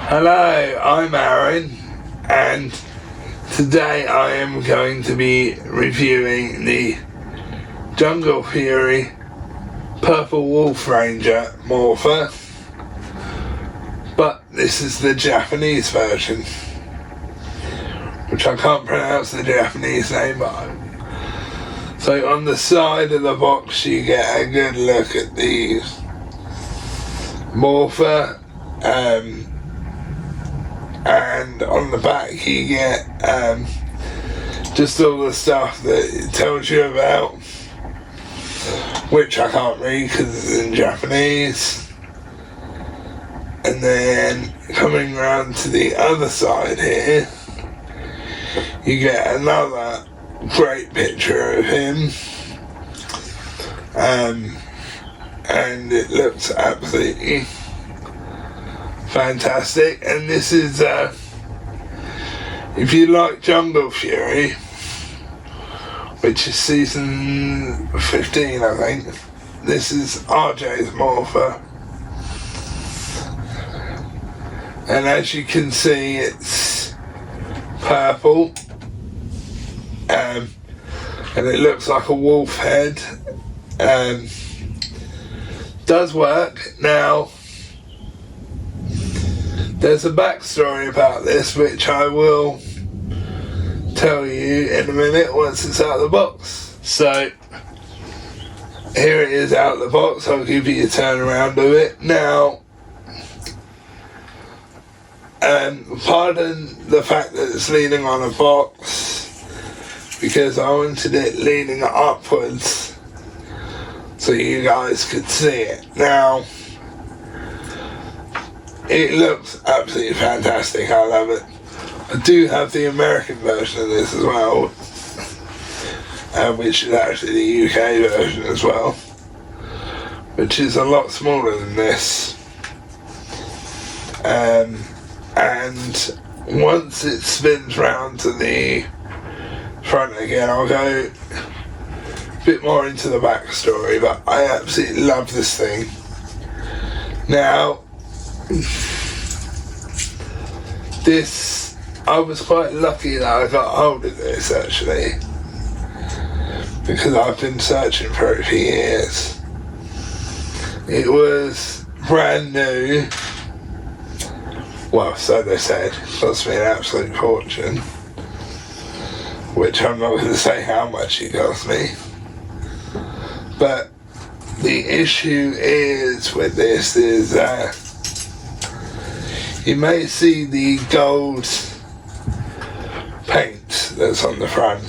Hello, I'm Arran, and today I am going to be reviewing the Jungle Fury Purple Wolf Ranger Morpher, but this is the Japanese version, which I can't pronounce the Japanese name of. So on the side of the box you get a good look at the Morpher, and on the back you get just all the stuff that it tells you about, which I can't read because it's in Japanese. And then coming around to the other side here, you get another great picture of him, and it looks absolutely fantastic. And this is if you like Jungle Fury, which is season 15 I think, this is RJ's Morpher, and as you can see it's purple, and it looks like a wolf head. Does work. Now there's a backstory about this which I will tell you in a minute once it's out of the box. So here it is out of the box. I'll give you a turn around of it. Now pardon the fact that it's leaning on a box, because I wanted it leaning upwards so you guys could see it. Now it looks absolutely fantastic. I love it. I do have the American version of this as well, which is actually the UK version as well, which is a lot smaller than this. And once it spins round to the front again, I'll go a bit more into the backstory, but I absolutely love this thing. Now this, I was quite lucky that I got hold of this actually, because I've been searching for it for years. It was brand new, well, so they said. It cost me an absolute fortune, which I'm not going to say how much it cost me. But the issue is with this is you may see the gold paint that's on the front,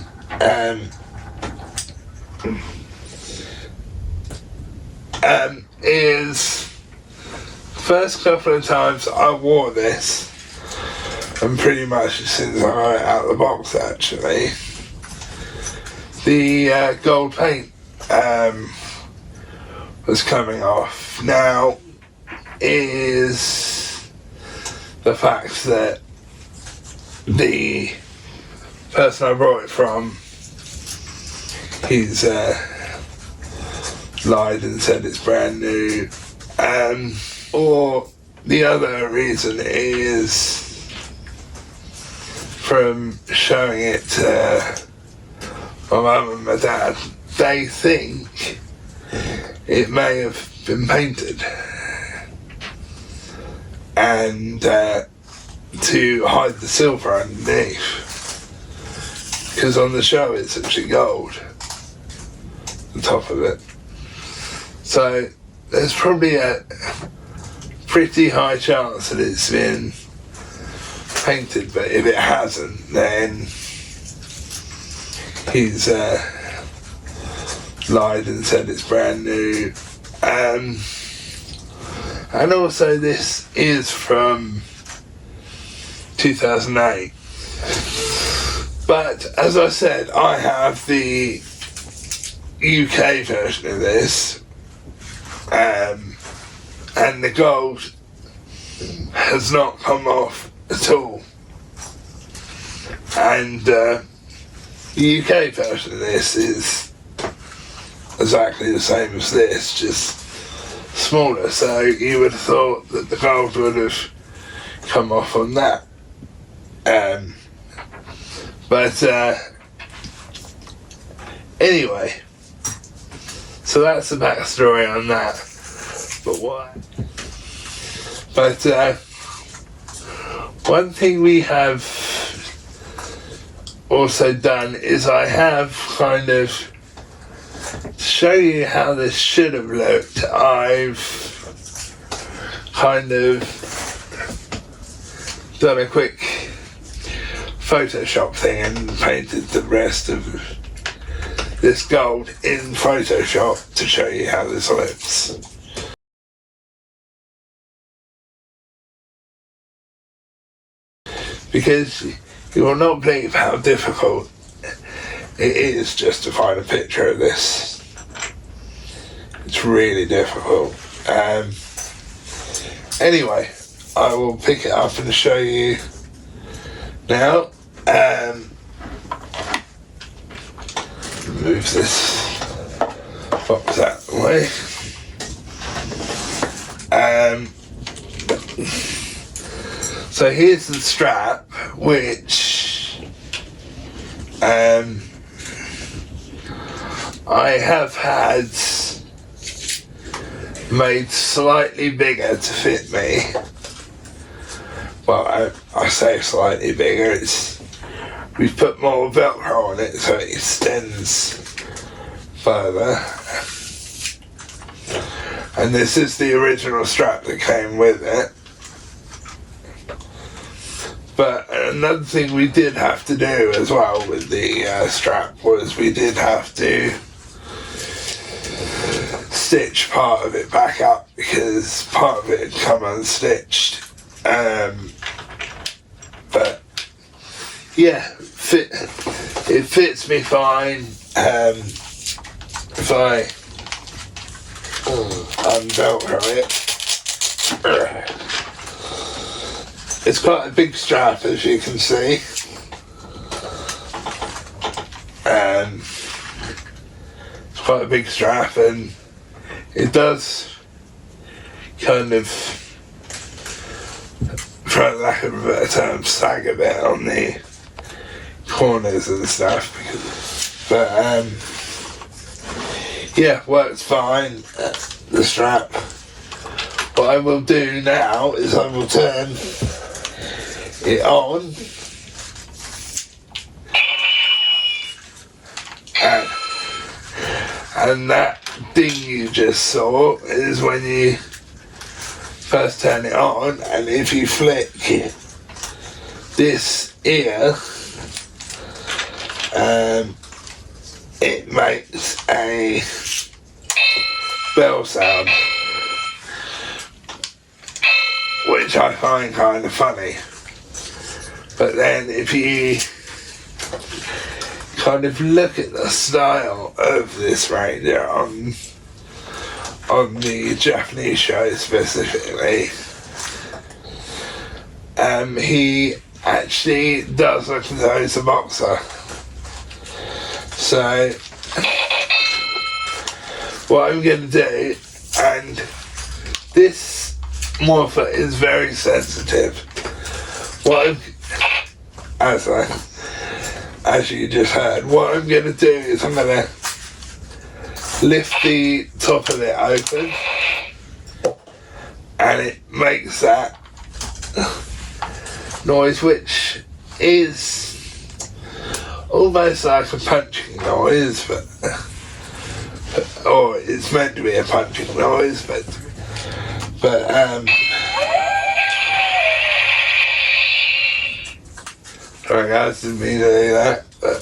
is first couple of times I wore this, and pretty much since I got it out of the box actually, the gold paint was coming off. Now is the fact that the person I bought it from, he's lied and said it's brand new, or the other reason is from showing it to my mum and my dad, they think it may have been painted, and to hide the silver underneath, because on the show it's actually gold, the top of it. So there's probably a pretty high chance that it's been painted, but if it hasn't, then he's lied and said it's brand new. And also this is from 2008, but as I said, I have the UK version of this, and the gold has not come off at all, and the UK version of this is exactly the same as this, just smaller. So you would have thought that the gold would have come off on that. But anyway, so that's the backstory on that. But one thing we have also done is I have kind of, to show you how this should have looked, I've kind of done a quick Photoshop thing and painted the rest of this gold in Photoshop to show you how this looks. Because you will not believe how difficult it is just to find a picture of this. It's really difficult. Anyway, I will pick it up and show you now. Move this box out of the way. So here's the strap, which I have had made slightly bigger to fit me. Well, I say slightly bigger, we've put more Velcro on it so it extends further. And this is the original strap that came with it. But another thing we did have to do as well with the strap was we did have to stitch part of it back up because part of it had come unstitched. But yeah, it fits me fine. If I unvelcro it, it's quite a big strap, as you can see. It's quite a big strap, and it does kind of, for lack of a better term, sag a bit on the corners and stuff. But yeah, works fine, the strap. What I will do now is I will turn it on and that ding you just saw is when you first turn it on, and if you flick this ear, it makes a bell sound, which I find kind of funny. But then if you kind of look at the style of this reindeer on the Japanese show specifically, he actually does look as though he's a boxer. So what I'm going to do, and this Morpher is very sensitive. As you just heard, what I'm going to do is I'm going to lift the top of it open, and it makes that noise, which is almost like a punching noise, or it's meant to be a punching noise, but sorry guys, didn't mean to do that. But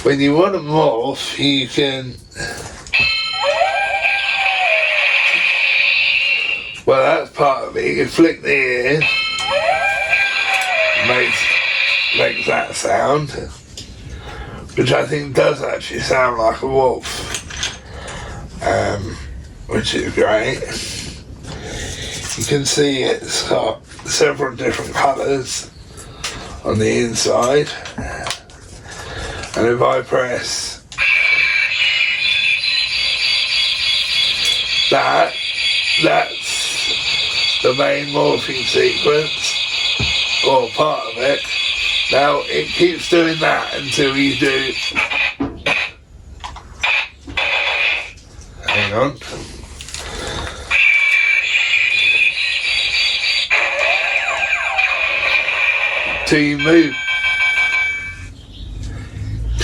when you want to morph, you can, well, that's part of it. You can flick the ear, makes that sound, which I think does actually sound like a wolf, which is great. You can see it's got several different colours on the inside, and if I press that's the main morphing sequence, or part of it. Now it keeps doing that until you do, hang on, till you move.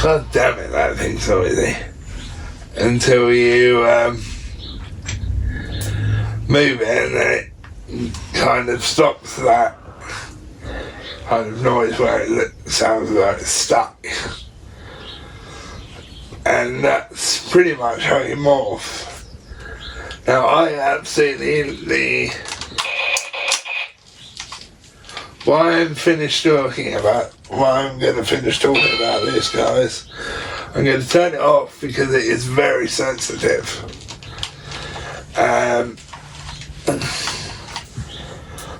God damn it, that thing's so easy. Until you move it, and then it kind of stops that kind of noise where it sounds like it's stuck. And that's pretty much how you morph. Now I absolutely, why I'm going to finish talking about this, guys, I'm going to turn it off because it is very sensitive.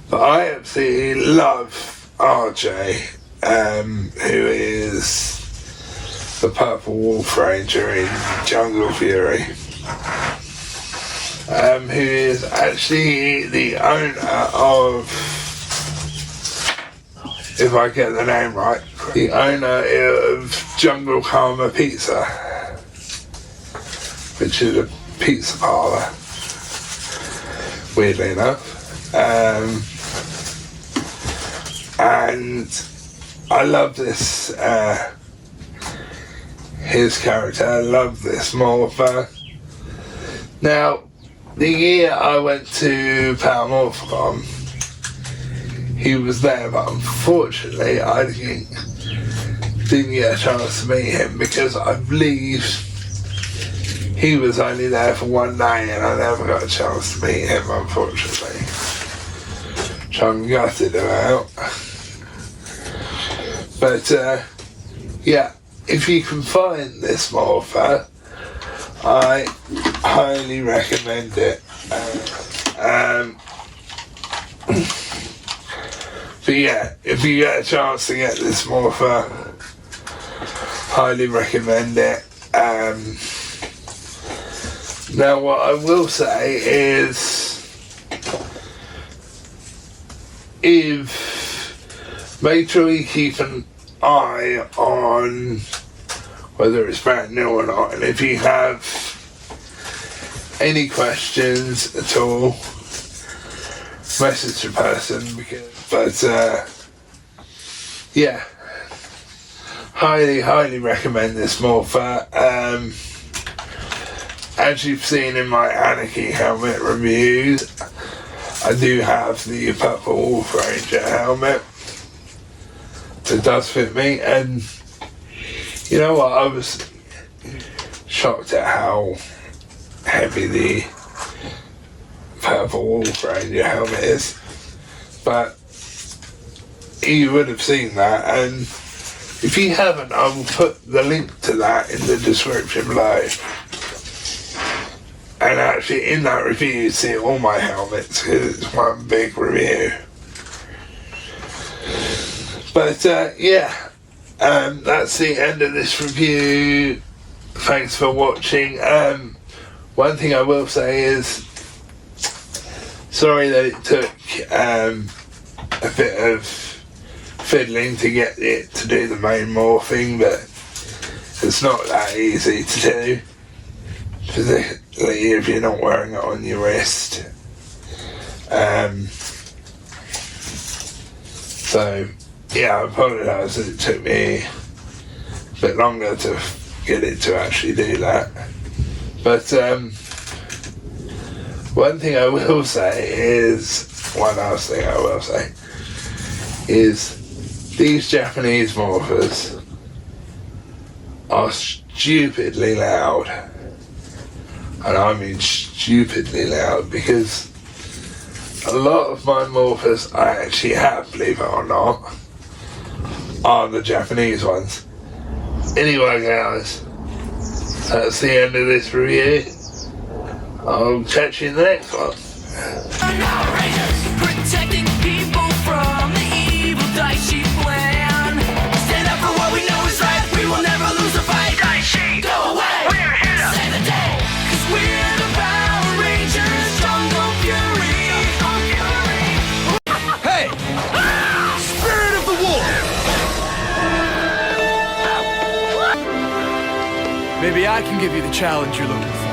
But I absolutely love RJ, who is the Purple Wolf Ranger in Jungle Fury, who is actually the owner of, if I get the name right, the owner of Jungle Karma Pizza, which is a pizza parlour, weirdly enough. And I love this, his character, I love this Morpher. Now, the year I went to Morpher, he was there, but unfortunately I didn't get a chance to meet him because I believe he was only there for one day and I never got a chance to meet him, unfortunately. Which I'm gutted about. But yeah, if you can find this Morpher, I highly recommend it. But yeah, if you get a chance to get this Morpher, highly recommend it. Now what I will say is, make sure you keep an eye on whether it's brand new or not, and if you have any questions at all, message the person, but yeah, highly recommend this Morpher. As you've seen in my ANKI helmet reviews, I do have the Purple Wolf Ranger helmet. It does fit me, and you know what, I was shocked at how heavy the Purple Wolf Ranger helmet is, but you would have seen that, and if you haven't, I will put the link to that in the description below. And actually in that review you see all my helmets because it's one big review. But yeah, that's the end of this review. Thanks for watching. One thing I will say is, sorry that it took a bit of fiddling to get it to do the main morphing, but it's not that easy to do, particularly if you're not wearing it on your wrist. So yeah, I apologise that it took me a bit longer to get it to actually do that. But one thing I will say is, one last thing I will say is, these Japanese morphers are stupidly loud. And I mean stupidly loud, because a lot of my morphers I actually have, believe it or not, are the Japanese ones. Anyway guys, that's the end of this review. I'll catch you in the next one. Protecting people from the evil Daishi plan. Stand up for what we know is right. We will never lose a fight. Daishi, go away. We're here to save the day. 'Cause we're the Power Rangers, Jungle Fury. Maybe I can give you the challenge you're looking for.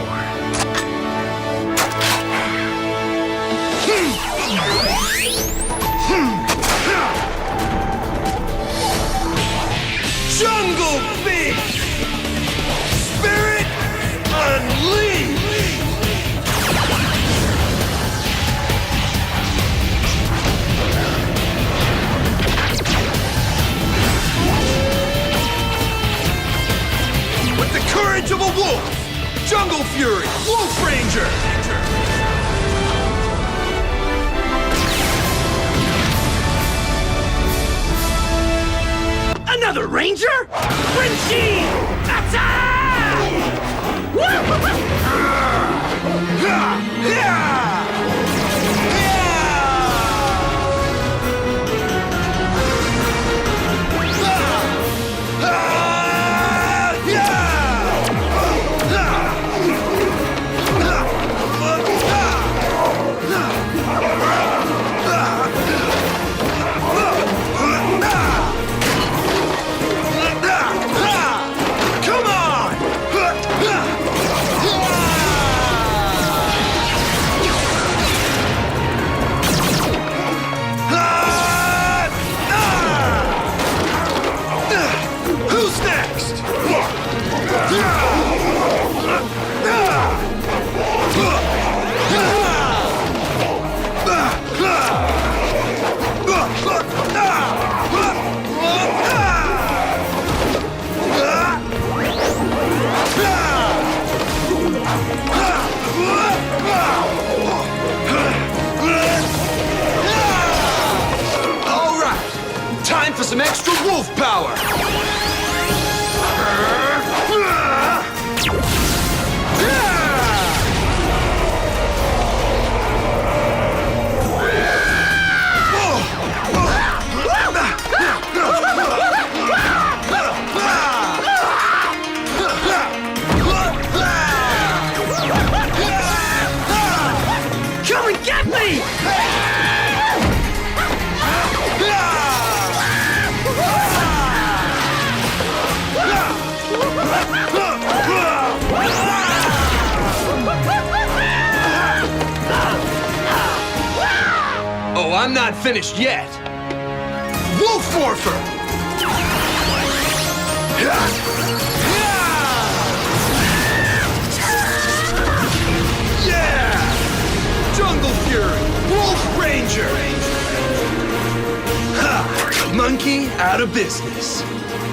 Jungle Beast! Spirit Unleashed! With the courage of a wolf, Jungle Fury, Wolf Ranger! Another Ranger? Frenchie! Attack! Who's next? All right, time for some extra wolf power. Come and get me! Oh, I'm not finished yet. Wolf Morpher! Yeah! Jungle Fury, Wolf Ranger! Ha! Monkey out of business.